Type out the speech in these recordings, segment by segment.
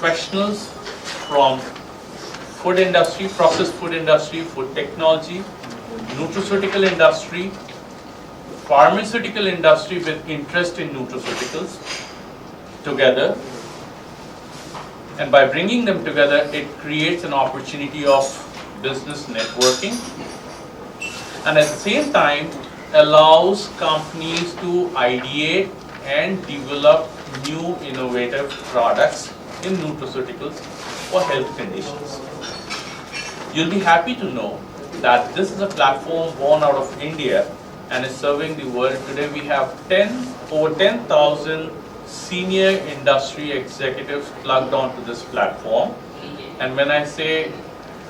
professionals from food industry, processed food industry, food technology, nutraceutical industry, pharmaceutical industry with interest in nutraceuticals together. And by bringing them together, it creates an opportunity of business networking, and at the same time allows companies to ideate and develop new innovative products in nutraceuticals for health conditions. You'll be happy to know that this is a platform born out of India and is serving the world. Today we have over 10,000 senior industry executives plugged onto this platform. And when I say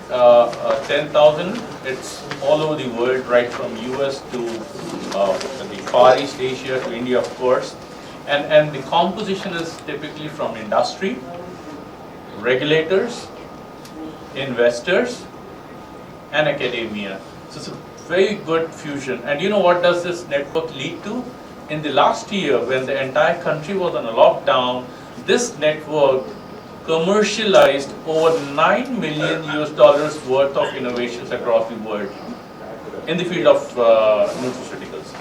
10,000, it's all over the world, right from US to the Far East Asia to India, of course. And the composition is typically from industry, regulators, investors, and academia. So it's a very good fusion. And you know what does this network lead to? In the last year, when the entire country was on a lockdown, this network commercialized over $9 million worth of innovations across the world in the field of nutraceuticals.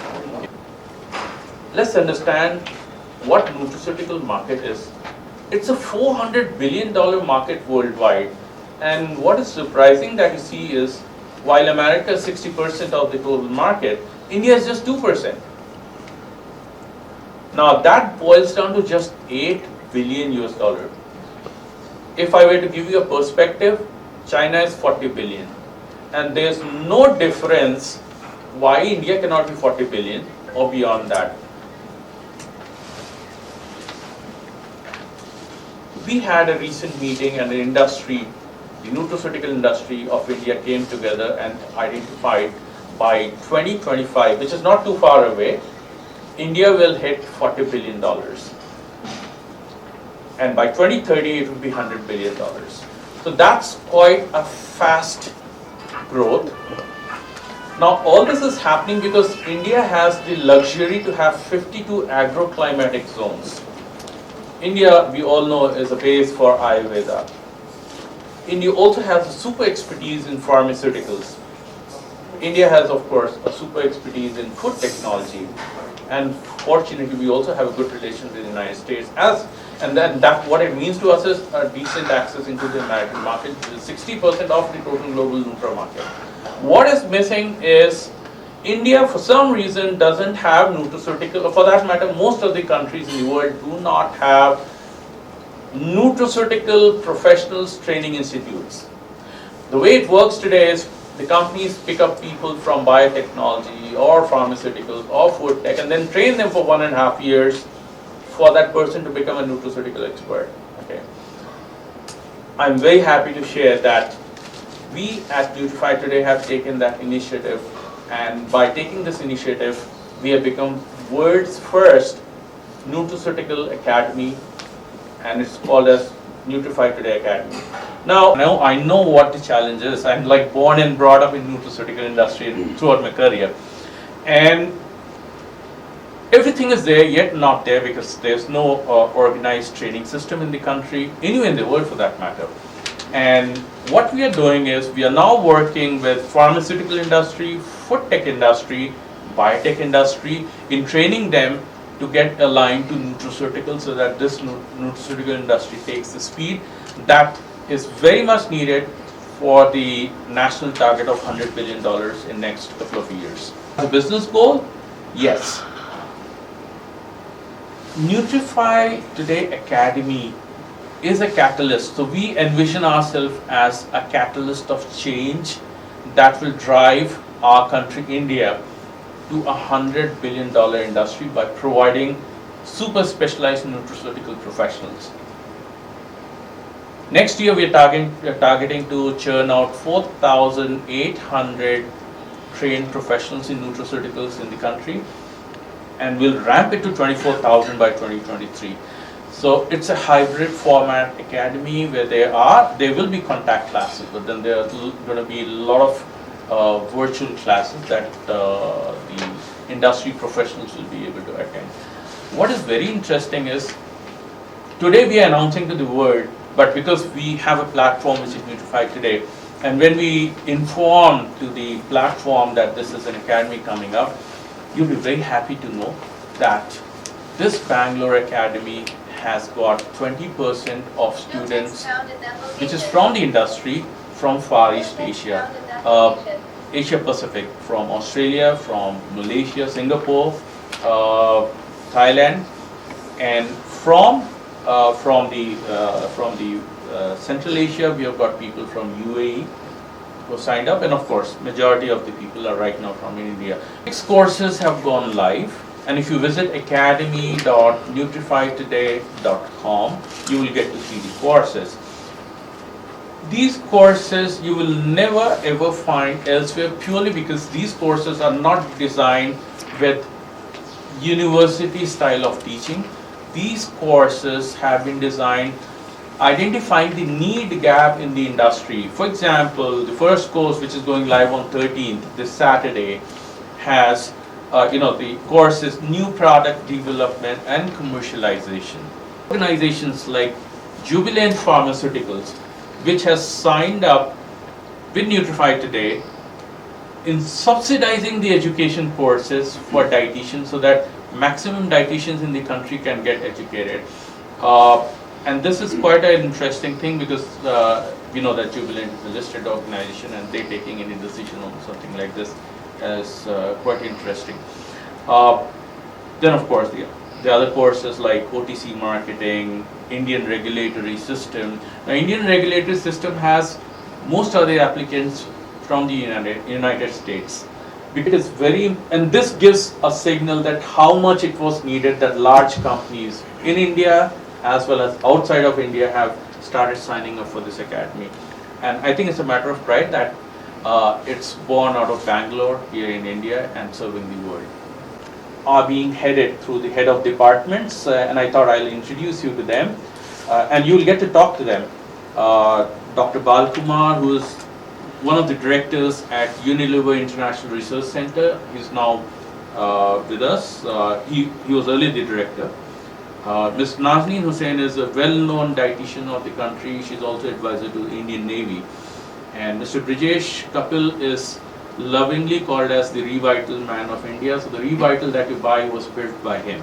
Let's understand what nutraceutical market is. It's a $400 billion market worldwide. And what is surprising that you see is, while America is 60% of the total market, India is just 2%. Now that boils down to just $8 billion. If I were to give you a perspective, China is 40 billion. And there's no difference why India cannot be 40 billion or beyond that. We had a recent meeting and the industry, the nutraceutical industry of India came together and identified by 2025, which is not too far away, India will hit $40 billion. And by 2030, it will be $100 billion. So that's quite a fast growth. Now, all this is happening because India has the luxury to have 52 agroclimatic zones. India, we all know, is a base for Ayurveda. India also has a super expertise in pharmaceuticals. India has, of course, a super expertise in food technology. And fortunately, we also have a good relation with the United States. And then what it means to us is a decent access into the American market, which is 60% of the total global nutra market. What is missing is India, for some reason, doesn't have nutraceutical, or for that matter, most of the countries in the world do not have nutraceutical professionals training institutes. The way it works today is the companies pick up people from biotechnology or pharmaceuticals or food tech and then train them for 1.5 years for that person to become a nutraceutical expert. Okay. I'm very happy to share that we at Nutrify today have taken that initiative, and by taking this initiative, we have become world's first nutraceutical academy, and it's called as Nutrify Today Academy. Now I know what the challenge is. I'm like born and brought up in nutraceutical industry throughout my career, and everything is there, yet not there, because there's no organized training system in the country, anywhere in the world for that matter. And what we are doing is we are now working with pharmaceutical industry, food tech industry, biotech industry in training them to get aligned to nutraceuticals so that this nutraceutical industry takes the speed that is very much needed for the national target of $100 billion in next couple of years. The business goal? Yes. Nutrify Today Academy is a catalyst. So we envision ourselves as a catalyst of change that will drive our country, India, to a $100 billion industry by providing super specialized nutraceutical professionals. Next year, we are targeting to churn out 4,800 trained professionals in nutraceuticals in the country, and we'll ramp it to 24,000 by 2023. So it's a hybrid format academy where there will be contact classes, but then there are going to be a lot of virtual classes that the industry professionals will be able to attend. What is very interesting is, today we are announcing to the world But because we have a platform which is Nutrify Today, and when we inform to the platform that this is an academy coming up, you'll be very happy to know that this Bangalore Academy has got 20% of students, which is from the industry, from Far East Asia, Asia Pacific, from Australia, from Malaysia, Singapore, Thailand, and from the Central Asia, we have got people from UAE who signed up, and of course, majority of the people are right now from India. 6 courses have gone live, and if you visit academy.nutrifytoday.com, you will get to see the courses. These courses you will never ever find elsewhere, purely because these courses are not designed with university style of teaching. These courses have been designed identifying the need gap in the industry. For example, the first course, which is going live on 13th, this Saturday, has the course is New Product Development and Commercialization. Organizations like Jubilant Pharmaceuticals, which has signed up with Nutrify Today in subsidizing the education courses for dietitians, so that maximum dietitians in the country can get educated. And this is quite an interesting thing, because we know that Jubilant is a listed organization, and they taking any decision on something like this is quite interesting. Then of course the other courses like OTC marketing, Indian regulatory system. Now, Indian regulatory system has most of the applicants from the United States. Because and this gives a signal that how much it was needed that large companies in India as well as outside of India have started signing up for this academy. And I think it's a matter of pride that it's born out of Bangalore here in India and serving the world. Are being headed through the head of departments, and I thought I'll introduce you to them, and you'll get to talk to them. Dr. Balkumar, who is one of the directors at Unilever International Research Center, he's now with us. He was earlier the director. Ms. Nazneen Hussain is a well-known dietitian of the country. She's also advisor to the Indian Navy. And Mr. Brijesh Kapil is lovingly called as the Revital Man of India. So the Revital that you buy was built by him.